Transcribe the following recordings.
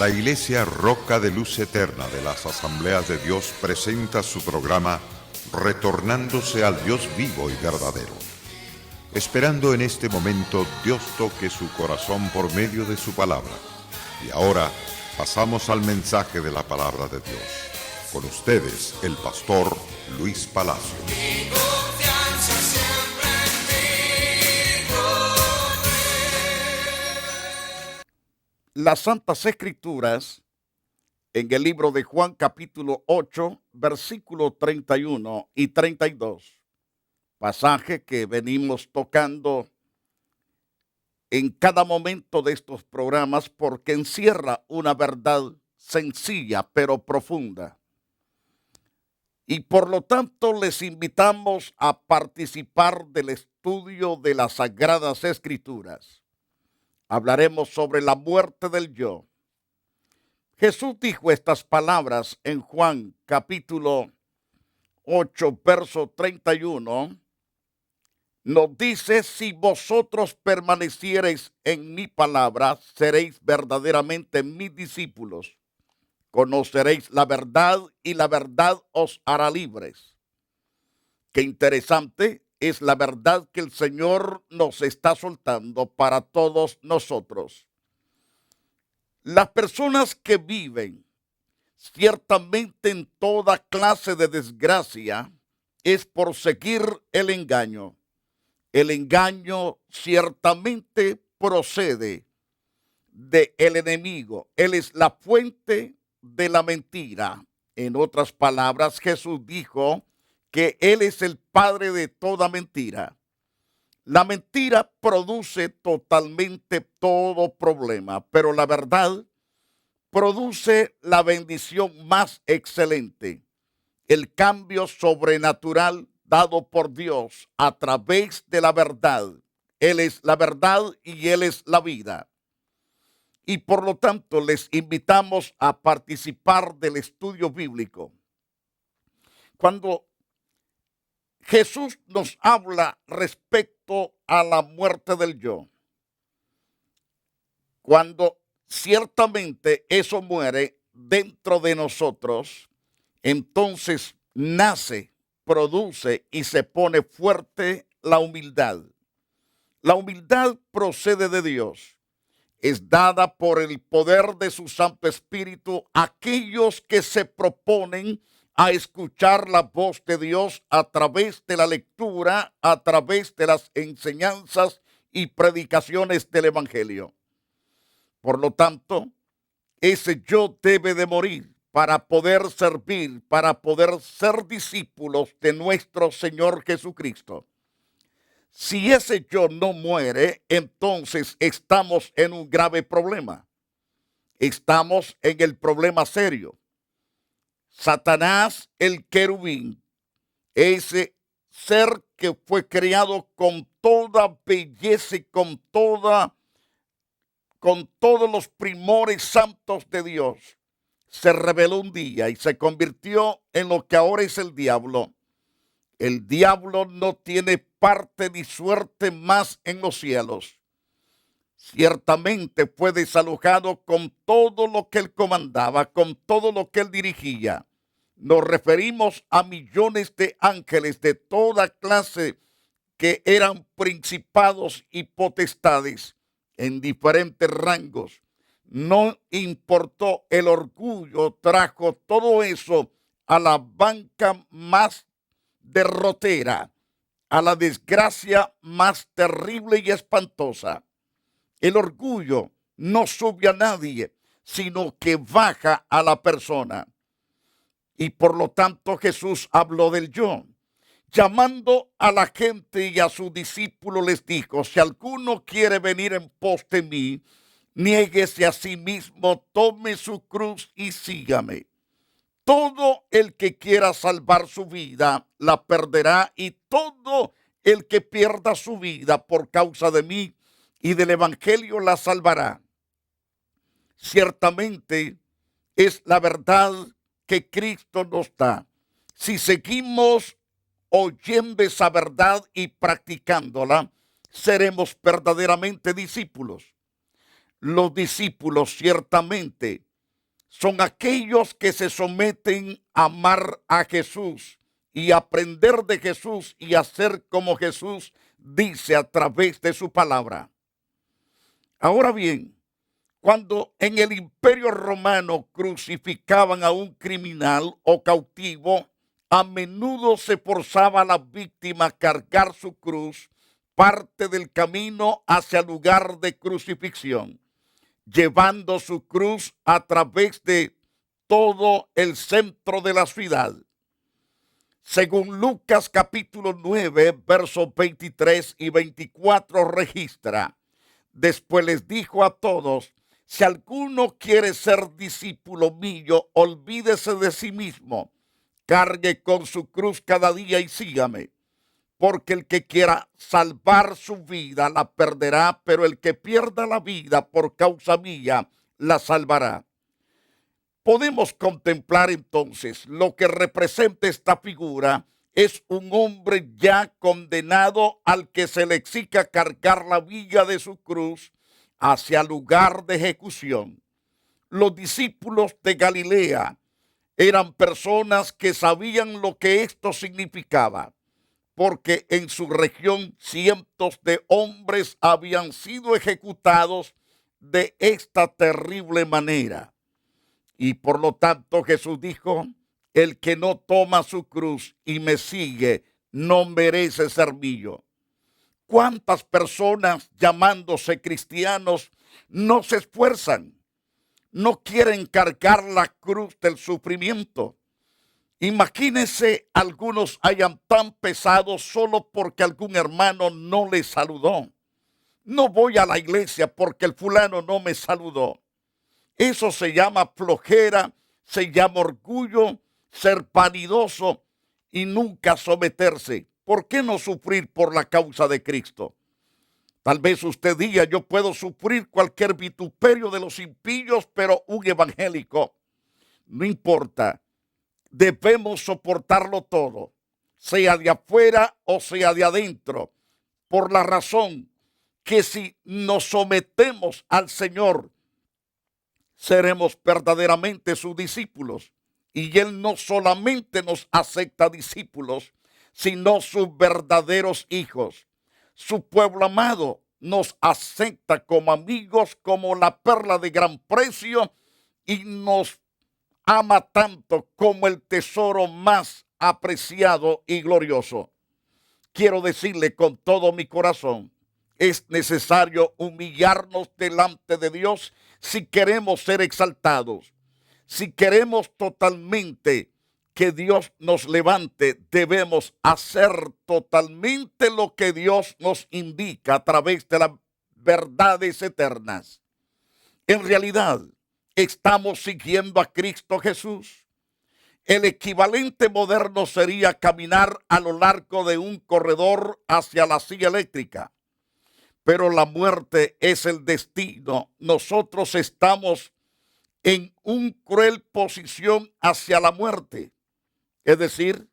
La Iglesia Roca de Luz Eterna de las Asambleas de Dios presenta su programa Retornándose al Dios vivo y verdadero. Esperando en este momento Dios toque su corazón por medio de su palabra. Y ahora pasamos al mensaje de la palabra de Dios. Con ustedes, el pastor Luis Palacio. Las Santas Escrituras, en el libro de Juan capítulo 8, versículos 31 y 32, pasaje que venimos tocando en cada momento de estos programas porque encierra una verdad sencilla pero profunda. Y por lo tanto les invitamos a participar del estudio de las Sagradas Escrituras. Hablaremos sobre la muerte del yo. Jesús dijo estas palabras en Juan capítulo 8, verso 31. Nos dice: si vosotros permaneciereis en mi palabra, seréis verdaderamente mis discípulos. Conoceréis la verdad y la verdad os hará libres. Qué interesante es la verdad que el Señor nos está soltando para todos nosotros. Las personas que viven ciertamente en toda clase de desgracia es por seguir el engaño. El engaño ciertamente procede del enemigo. Él es la fuente de la mentira. En otras palabras, Jesús dijo que Él es el padre de toda mentira. La mentira produce totalmente todo problema, pero la verdad produce la bendición más excelente, el cambio sobrenatural dado por Dios a través de la verdad. Él es la verdad y Él es la vida. Y por lo tanto les invitamos a participar del estudio bíblico. Cuando Jesús nos habla respecto a la muerte del yo, cuando ciertamente eso muere dentro de nosotros, entonces nace, produce y se pone fuerte la humildad. La humildad procede de Dios. Es dada por el poder de su Santo Espíritu a aquellos que se proponen a escuchar la voz de Dios a través de la lectura, a través de las enseñanzas y predicaciones del Evangelio. Por lo tanto, ese yo debe de morir para poder servir, para poder ser discípulos de nuestro Señor Jesucristo. Si ese yo no muere, entonces estamos en un grave problema. Estamos en el problema serio. Satanás, el querubín, ese ser que fue creado con toda belleza y con todos los primores santos de Dios, se rebeló un día y se convirtió en lo que ahora es el diablo. El diablo no tiene parte ni suerte más en los cielos. Ciertamente fue desalojado con todo lo que él comandaba, con todo lo que él dirigía. Nos referimos a millones de ángeles de toda clase que eran principados y potestades en diferentes rangos. No importó el orgullo, trajo todo eso a la banca más derrotera, a la desgracia más terrible y espantosa. El orgullo no sube a nadie, sino que baja a la persona. Y por lo tanto Jesús habló del yo. Llamando a la gente y a sus discípulos les dijo: si alguno quiere venir en pos de mí, niéguese a sí mismo, tome su cruz y sígame. Todo el que quiera salvar su vida la perderá, y todo el que pierda su vida por causa de mí y del Evangelio la salvará. Ciertamente es la verdad que Cristo nos da. Si seguimos oyendo esa verdad y practicándola, seremos verdaderamente discípulos. Los discípulos ciertamente son aquellos que se someten a amar a Jesús y aprender de Jesús y hacer como Jesús dice a través de su palabra. Ahora bien, cuando en el Imperio Romano crucificaban a un criminal o cautivo, a menudo se forzaba a la víctima a cargar su cruz parte del camino hacia el lugar de crucifixión, llevando su cruz a través de todo el centro de la ciudad. Según Lucas capítulo 9, versos 23 y 24 registra: después les dijo a todos: si alguno quiere ser discípulo mío, olvídese de sí mismo, cargue con su cruz cada día y sígame. Porque el que quiera salvar su vida la perderá, pero el que pierda la vida por causa mía la salvará. Podemos contemplar entonces lo que representa esta figura. Es un hombre ya condenado al que se le exige cargar la viga de su cruz hacia el lugar de ejecución. Los discípulos de Galilea eran personas que sabían lo que esto significaba, porque en su región cientos de hombres habían sido ejecutados de esta terrible manera. Y por lo tanto Jesús dijo: el que no toma su cruz y me sigue no merece ser mío. ¿Cuántas personas llamándose cristianos no se esfuerzan? No quieren cargar la cruz del sufrimiento. Imagínense, algunos hayan tan pesados solo porque algún hermano no les saludó. No voy a la iglesia porque el fulano no me saludó. Eso se llama flojera, se llama orgullo, ser vanidoso y nunca someterse. ¿Por qué no sufrir por la causa de Cristo? Tal vez usted diga: yo puedo sufrir cualquier vituperio de los impíos, pero un evangélico. No importa, debemos soportarlo todo, sea de afuera o sea de adentro, por la razón que si nos sometemos al Señor, seremos verdaderamente sus discípulos. Y Él no solamente nos acepta discípulos, sino sus verdaderos hijos. Su pueblo amado nos acepta como amigos, como la perla de gran precio, y nos ama tanto como el tesoro más apreciado y glorioso. Quiero decirle con todo mi corazón: es necesario humillarnos delante de Dios si queremos ser exaltados. Si queremos totalmente que Dios nos levante, debemos hacer totalmente lo que Dios nos indica a través de las verdades eternas. En realidad, ¿estamos siguiendo a Cristo Jesús? El equivalente moderno sería caminar a lo largo de un corredor hacia la silla eléctrica. Pero la muerte es el destino. Nosotros estamos en una cruel posición hacia la muerte. Es decir,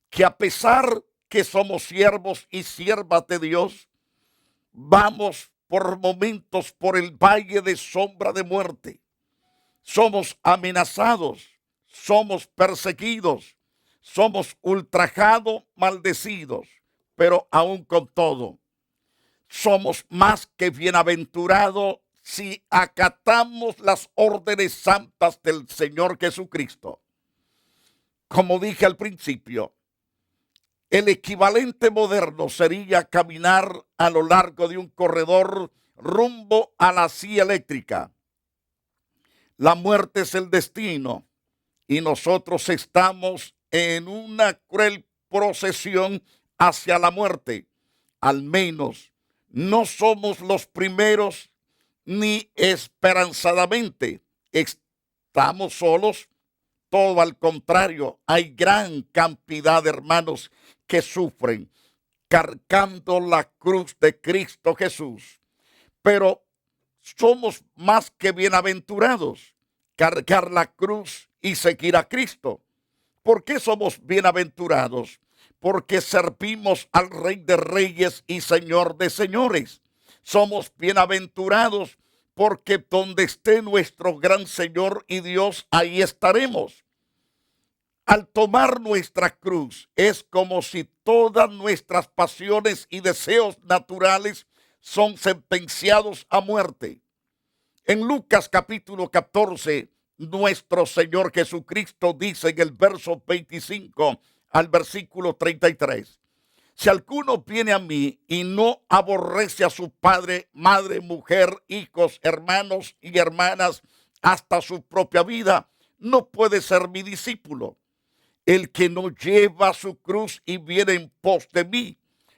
que a pesar que somos siervos y siervas de Dios, vamos por momentos por el valle de sombra de muerte. Somos amenazados, somos perseguidos, somos ultrajados, maldecidos, pero aún con todo, somos más que bienaventurados si acatamos las órdenes santas del Señor Jesucristo. Como dije al principio, el equivalente moderno sería caminar a lo largo de un corredor rumbo a la silla eléctrica. La muerte es el destino y nosotros estamos en una cruel procesión hacia la muerte. Al menos no somos los primeros ni esperanzadamente estamos solos. Todo al contrario, hay gran cantidad de hermanos que sufren cargando la cruz de Cristo Jesús. Pero somos más que bienaventurados cargar la cruz y seguir a Cristo. ¿Por qué somos bienaventurados? Porque servimos al Rey de Reyes y Señor de Señores. Somos bienaventurados porque donde esté nuestro gran Señor y Dios, ahí estaremos. Al tomar nuestra cruz, es como si todas nuestras pasiones y deseos naturales son sentenciados a muerte. En Lucas capítulo 14, nuestro Señor Jesucristo dice en el verso 25 al versículo 33, si alguno viene a mí y no aborrece a su padre, madre, mujer, hijos, hermanos y hermanas, hasta su propia vida, no puede ser mi discípulo. El que no lleva su cruz y viene en pos de mí,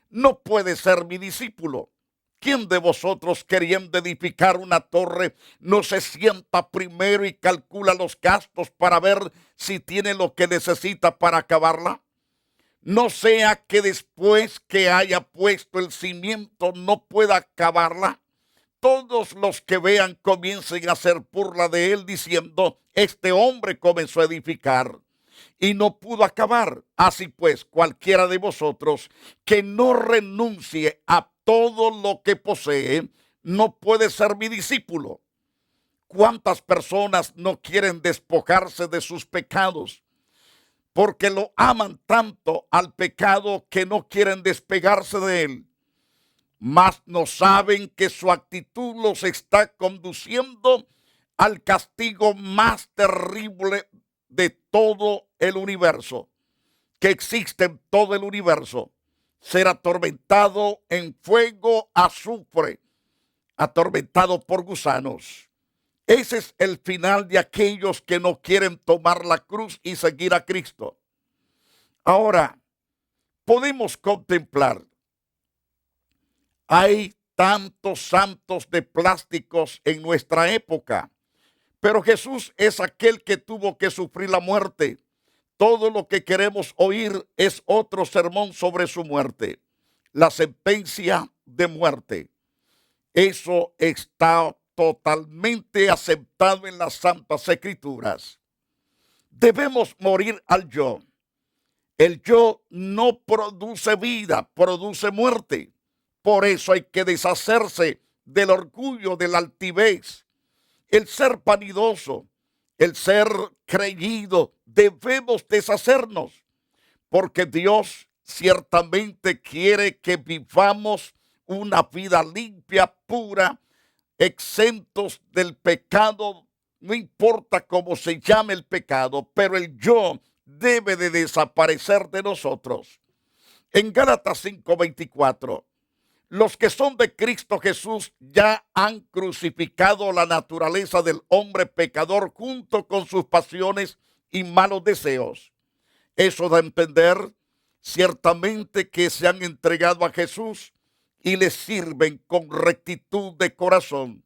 no puede ser mi discípulo. ¿Quién de vosotros, queriendo edificar una torre, no se sienta primero y calcula los gastos para ver si tiene lo que necesita para acabarla? No sea que después que haya puesto el cimiento no pueda acabarla. Todos los que vean comiencen a hacer burla de él diciendo, este hombre comenzó a edificar y no pudo acabar. Así pues, cualquiera de vosotros que no renuncie a todo lo que posee, no puede ser mi discípulo. ¿Cuántas personas no quieren despojarse de sus pecados? Porque lo aman tanto al pecado que no quieren despegarse de él. Mas no saben que su actitud los está conduciendo al castigo más terrible de todo el universo, que existe en todo el universo. Ser atormentado en fuego, azufre, atormentado por gusanos. Ese es el final de aquellos que no quieren tomar la cruz y seguir a Cristo. Ahora, podemos contemplar, hay tantos santos de plásticos en nuestra época, pero Jesús es aquel que tuvo que sufrir la muerte. Todo lo que queremos oír es otro sermón sobre su muerte, la sentencia de muerte. Eso está totalmente aceptado en las Santas Escrituras. Debemos morir al yo. El yo no produce vida, produce muerte. Por eso hay que deshacerse del orgullo, de la altivez, el ser vanidoso, el ser creído. Debemos deshacernos, porque Dios ciertamente quiere que vivamos una vida limpia, pura, exentos del pecado. No importa cómo se llame el pecado, pero el yo debe de desaparecer de nosotros. En Gálatas 5:24, los que son de Cristo Jesús ya han crucificado la naturaleza del hombre pecador junto con sus pasiones y malos deseos. Eso da a entender ciertamente que se han entregado a Jesús y le sirven con rectitud de corazón.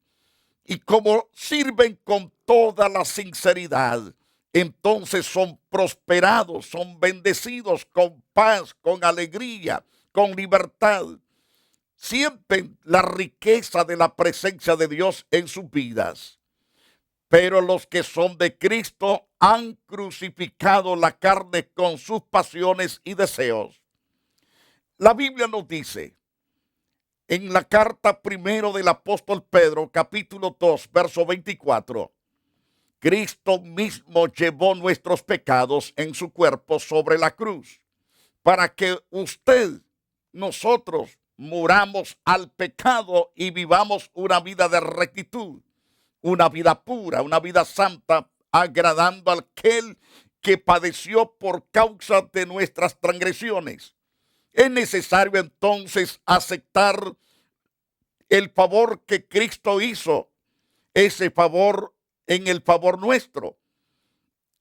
Y como sirven con toda la sinceridad, entonces son prosperados, son bendecidos con paz, con alegría, con libertad. Sienten la riqueza de la presencia de Dios en sus vidas. Pero los que son de Cristo han crucificado la carne con sus pasiones y deseos. La Biblia nos dice, en la carta primero del apóstol Pedro, capítulo 2, verso 24, Cristo mismo llevó nuestros pecados en su cuerpo sobre la cruz, para que nosotros, muramos al pecado y vivamos una vida de rectitud, una vida pura, una vida santa, agradando a aquel que padeció por causa de nuestras transgresiones. Es necesario entonces aceptar el favor que Cristo hizo, ese favor en el favor nuestro.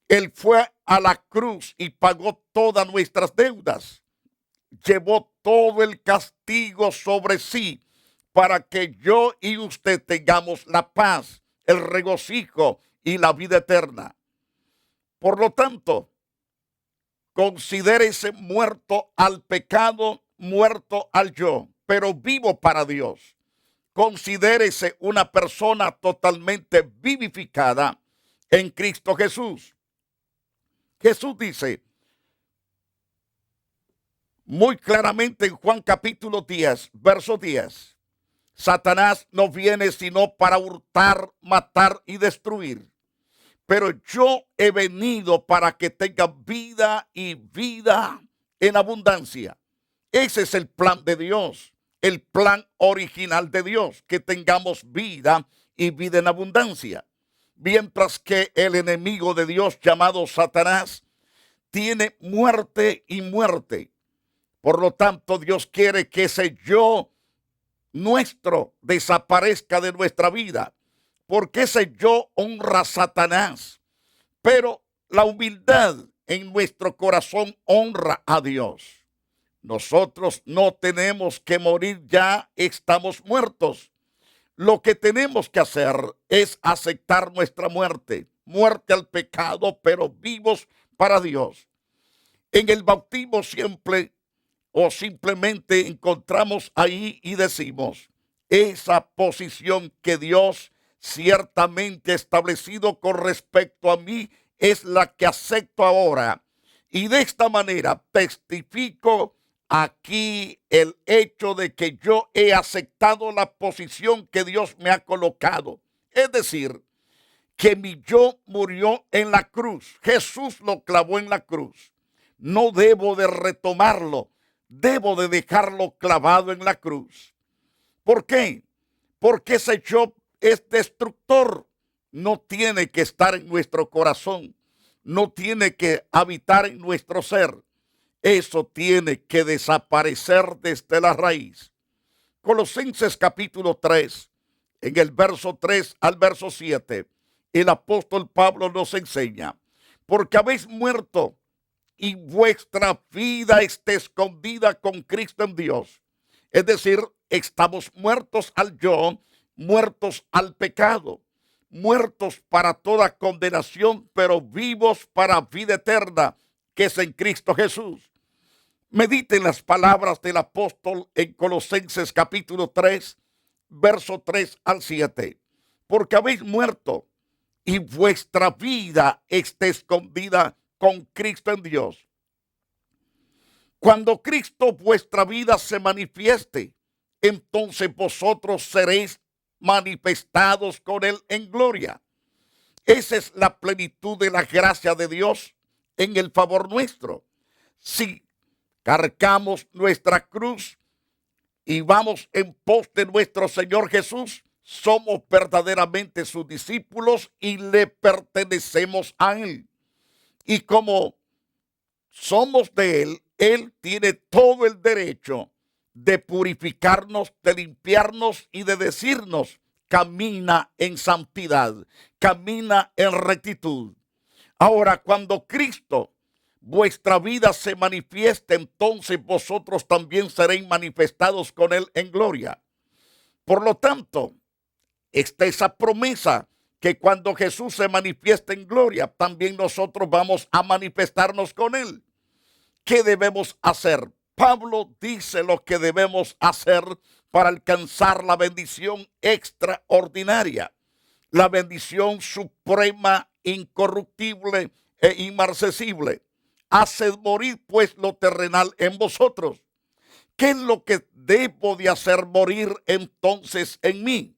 Él fue a la cruz y pagó todas nuestras deudas. Llevó todo el castigo sobre sí para que yo y usted tengamos la paz, el regocijo y la vida eterna. Por lo tanto, considérese muerto al pecado, muerto al yo, pero vivo para Dios. Considérese una persona totalmente vivificada en Cristo Jesús. Jesús dice muy claramente en Juan capítulo 10, verso 10, Satanás no viene sino para hurtar, matar y destruir. Pero yo he venido para que tengan vida y vida en abundancia. Ese es el plan de Dios, el plan original de Dios, que tengamos vida y vida en abundancia. Mientras que el enemigo de Dios llamado Satanás tiene muerte y muerte. Por lo tanto, Dios quiere que ese yo nuestro desaparezca de nuestra vida, porque ese yo honra a Satanás, pero la humildad en nuestro corazón honra a Dios. Nosotros no tenemos que morir, ya estamos muertos. Lo que tenemos que hacer es aceptar nuestra muerte, muerte al pecado, pero vivos para Dios. En el bautismo siempre o simplemente encontramos ahí y decimos, esa posición que Dios ciertamente ha establecido con respecto a mí es la que acepto ahora. Y de esta manera testifico aquí el hecho de que yo he aceptado la posición que Dios me ha colocado. Es decir, que mi yo murió en la cruz. Jesús lo clavó en la cruz. No debo de retomarlo. Debo de dejarlo clavado en la cruz. ¿Por qué? Porque ese yo es destructor. No tiene que estar en nuestro corazón. No tiene que habitar en nuestro ser. Eso tiene que desaparecer desde la raíz. Colosenses capítulo 3, en el verso 3 al verso 7, el apóstol Pablo nos enseña, porque habéis muerto y vuestra vida está escondida con Cristo en Dios. Es decir, estamos muertos al yo, muertos al pecado, muertos para toda condenación, pero vivos para vida eterna, que es en Cristo Jesús. Mediten las palabras del apóstol en Colosenses capítulo 3, verso 3 al 7. Porque habéis muerto y vuestra vida está escondida con Cristo en Dios. Cuando Cristo vuestra vida se manifieste, entonces vosotros seréis manifestados con Él en gloria. Esa es la plenitud de la gracia de Dios en el favor nuestro. Si cargamos nuestra cruz y vamos en pos de nuestro Señor Jesús, somos verdaderamente sus discípulos y le pertenecemos a Él. Y como somos de Él, Él tiene todo el derecho de purificarnos, de limpiarnos y de decirnos, camina en santidad, camina en rectitud. Ahora, cuando Cristo vuestra vida se manifieste, entonces vosotros también seréis manifestados con Él en gloria. Por lo tanto, está esa promesa que cuando Jesús se manifieste en gloria, también nosotros vamos a manifestarnos con Él. ¿Qué debemos hacer? Pablo dice lo que debemos hacer para alcanzar la bendición extraordinaria, la bendición suprema, incorruptible e inmarcesible. Haced morir pues lo terrenal en vosotros. ¿Qué es lo que debo de hacer morir entonces en mí?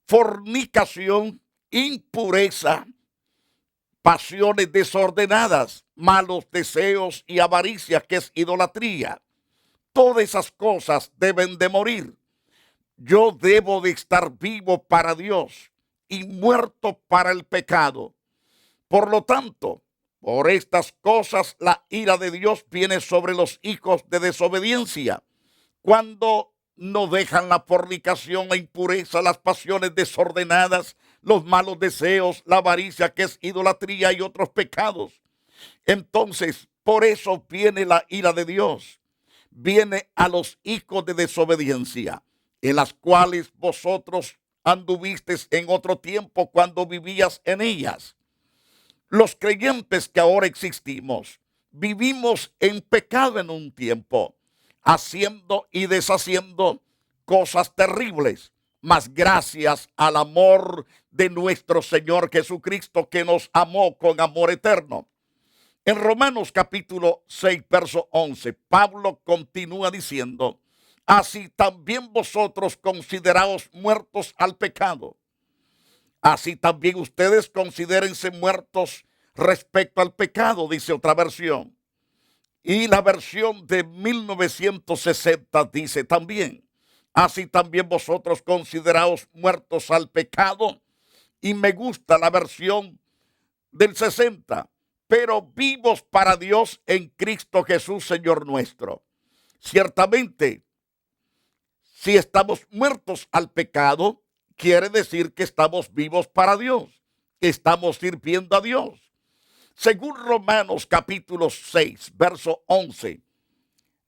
Fornicación, impureza, pasiones desordenadas, malos deseos y avaricia, que es idolatría. Todas esas cosas deben de morir. Yo debo de estar vivo para Dios y muerto para el pecado. Por lo tanto, por estas cosas la ira de Dios viene sobre los hijos de desobediencia, cuando no dejan la fornicación, la impureza, las pasiones desordenadas, los malos deseos, la avaricia, que es idolatría, y otros pecados. Entonces, por eso viene la ira de Dios. Viene a los hijos de desobediencia, en las cuales vosotros anduvisteis en otro tiempo cuando vivías en ellas. Los creyentes que ahora existimos, vivimos en pecado en un tiempo, haciendo y deshaciendo cosas terribles, mas gracias al amor de nuestro Señor Jesucristo, que nos amó con amor eterno. En Romanos capítulo 6, verso 11, Pablo continúa diciendo, así también vosotros consideraos muertos al pecado. Así también ustedes considérense muertos respecto al pecado, dice otra versión. Y la versión de 1960 dice también, así también vosotros consideraos muertos al pecado. Y me gusta la versión del 60, pero vivos para Dios en Cristo Jesús, Señor nuestro. Ciertamente, si estamos muertos al pecado, quiere decir que estamos vivos para Dios, que estamos sirviendo a Dios. Según Romanos capítulo 6, verso 11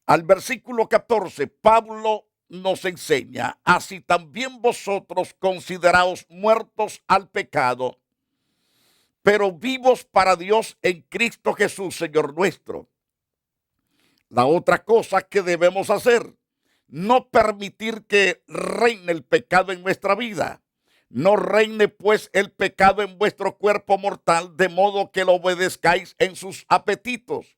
al versículo 14, Pablo nos enseña, así también vosotros consideraos muertos al pecado, pero vivos para Dios en Cristo Jesús, Señor nuestro. La otra cosa que debemos hacer, no permitir que reine el pecado en nuestra vida. No reine pues el pecado en vuestro cuerpo mortal, de modo que lo obedezcáis en sus apetitos.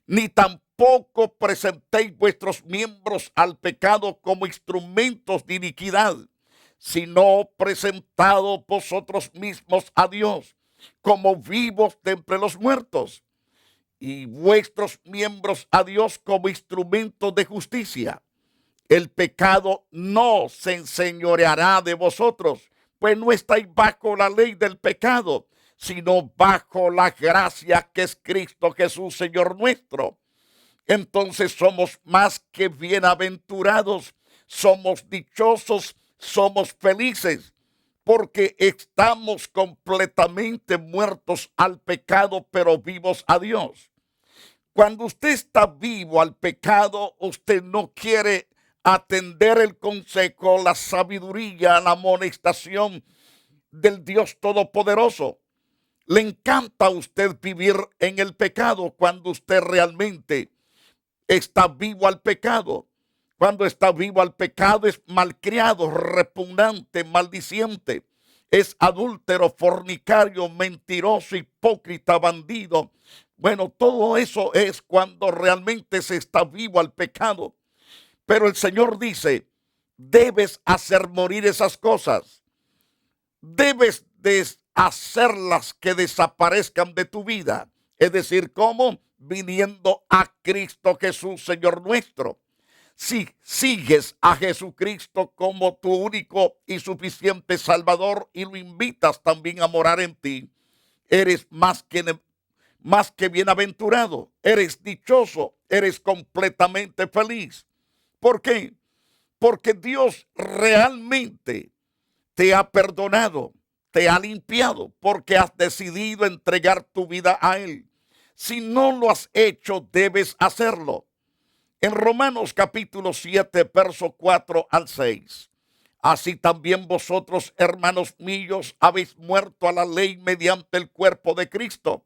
Ni tampoco presentéis vuestros miembros al pecado como instrumentos de iniquidad, sino presentados vosotros mismos a Dios como vivos de entre los muertos, y vuestros miembros a Dios como instrumentos de justicia. El pecado no se enseñoreará de vosotros, pues no estáis bajo la ley del pecado, sino bajo la gracia que es Cristo Jesús, Señor nuestro. Entonces somos más que bienaventurados, somos dichosos, somos felices, porque estamos completamente muertos al pecado, pero vivos a Dios. Cuando usted está vivo al pecado, usted no quiere atender el consejo, la sabiduría, la amonestación del Dios Todopoderoso. Le encanta a usted vivir en el pecado cuando usted realmente está vivo al pecado. Cuando está vivo al pecado es malcriado, repugnante, maldiciente. Es adúltero, fornicario, mentiroso, hipócrita, bandido. Bueno, todo eso es cuando realmente se está vivo al pecado. Pero el Señor dice, debes hacer morir esas cosas. Debes hacerlas que desaparezcan de tu vida. Es decir, ¿cómo? Viniendo a Cristo Jesús, Señor nuestro. Si sigues a Jesucristo como tu único y suficiente Salvador y lo invitas también a morar en ti, eres más que bienaventurado, eres dichoso, eres completamente feliz. ¿Por qué? Porque Dios realmente te ha perdonado, te ha limpiado, porque has decidido entregar tu vida a Él. Si no lo has hecho, debes hacerlo. En Romanos capítulo 7, verso 4 al 6. Así también vosotros, hermanos míos, habéis muerto a la ley mediante el cuerpo de Cristo,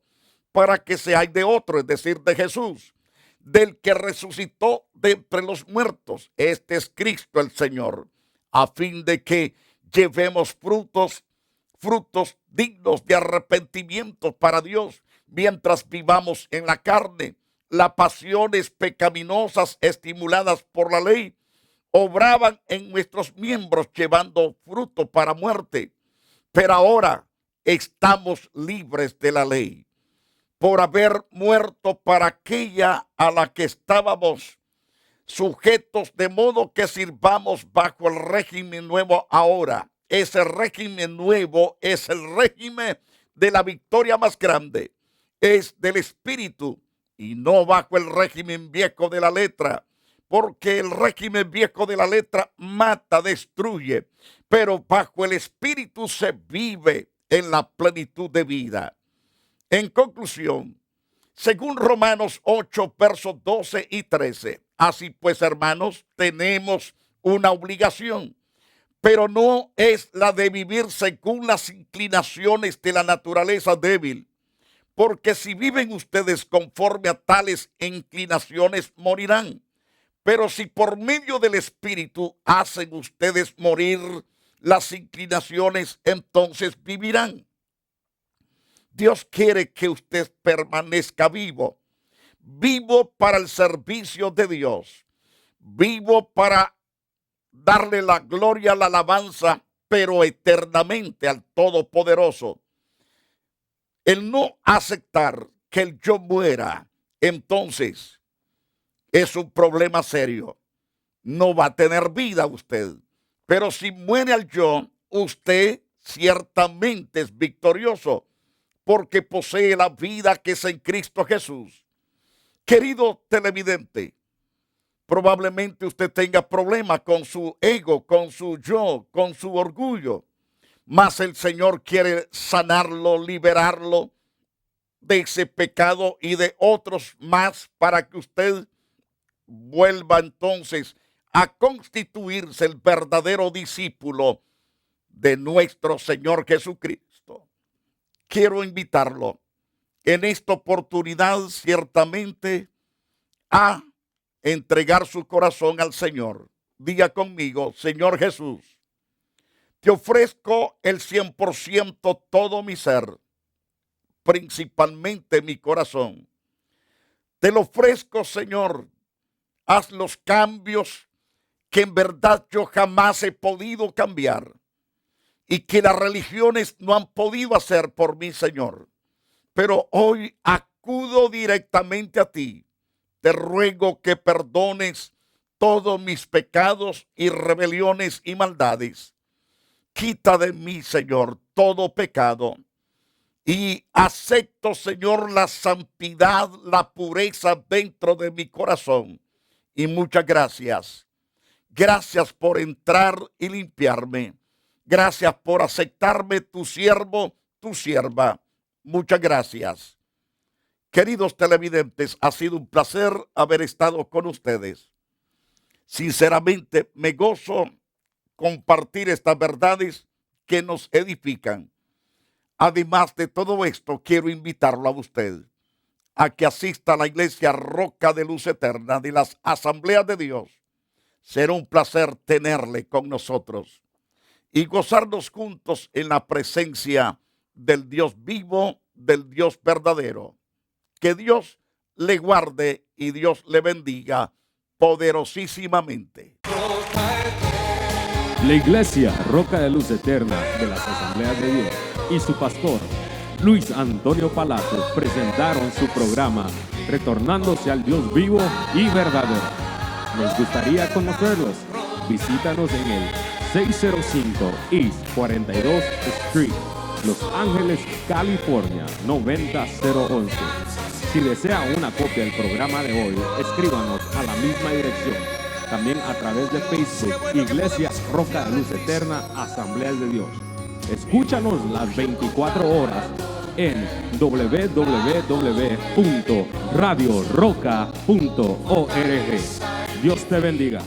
para que seáis de otro, es decir, de Jesús, del que resucitó de entre los muertos. Este es Cristo el Señor, a fin de que llevemos frutos dignos de arrepentimiento para Dios, mientras vivamos en la carne. Las pasiones pecaminosas estimuladas por la ley obraban en nuestros miembros llevando fruto para muerte. Pero ahora estamos libres de la ley, por haber muerto para aquella a la que estábamos sujetos, de modo que sirvamos bajo el régimen nuevo ahora. Ese régimen nuevo es el régimen de la victoria más grande, es del Espíritu, y no bajo el régimen viejo de la letra, porque el régimen viejo de la letra mata, destruye, pero bajo el Espíritu se vive en la plenitud de vida. En conclusión, según Romanos 8, versos 12 y 13, así pues, hermanos, tenemos una obligación, pero no es la de vivir según las inclinaciones de la naturaleza débil. Porque si viven ustedes conforme a tales inclinaciones, morirán. Pero si por medio del Espíritu hacen ustedes morir las inclinaciones, entonces vivirán. Dios quiere que usted permanezca vivo, vivo para el servicio de Dios, Vivo para darle la gloria, la alabanza, pero eternamente al Todopoderoso. El no aceptar que el yo muera, entonces es un problema serio. No va a tener vida usted. Pero si muere al yo, usted ciertamente es victorioso, porque posee la vida que es en Cristo Jesús. Querido televidente, probablemente usted tenga problemas con su ego, con su yo, con su orgullo. Mas el Señor quiere sanarlo, liberarlo de ese pecado y de otros más para que usted vuelva entonces a constituirse el verdadero discípulo de nuestro Señor Jesucristo. Quiero invitarlo en esta oportunidad ciertamente a entregar su corazón al Señor. Diga conmigo: Señor Jesús, te ofrezco el 100% todo mi ser, principalmente mi corazón. Te lo ofrezco, Señor. Haz los cambios que en verdad yo jamás he podido cambiar y que las religiones no han podido hacer por mí, Señor. Pero hoy acudo directamente a ti. Te ruego que perdones todos mis pecados y rebeliones y maldades. Quita de mí, Señor, todo pecado. Y acepto, Señor, la santidad, la pureza dentro de mi corazón. Y muchas gracias. Gracias por entrar y limpiarme. Gracias por aceptarme tu siervo, tu sierva. Muchas gracias. Queridos televidentes, ha sido un placer haber estado con ustedes. Sinceramente, me gozo compartir estas verdades que nos edifican. Además de todo esto, quiero invitarlo a usted a que asista a la iglesia Roca de Luz Eterna de las Asambleas de Dios. Será un placer tenerle con nosotros y gozarnos juntos en la presencia del Dios vivo, del Dios verdadero. Que Dios le guarde y Dios le bendiga poderosísimamente. La iglesia Roca de Luz Eterna de las Asambleas de Dios y su pastor Luis Antonio Palacios presentaron su programa Retornándose al Dios vivo y verdadero. Nos gustaría conocerlos. Visítanos en el 605 East 42 Street, Los Ángeles, California 90011. Si desea una copia del programa de hoy, escríbanos a la misma dirección. También a través de Facebook, Iglesia Roca de Luz Eterna, Asambleas de Dios. Escúchanos las 24 horas en www.radioroca.org. Dios te bendiga.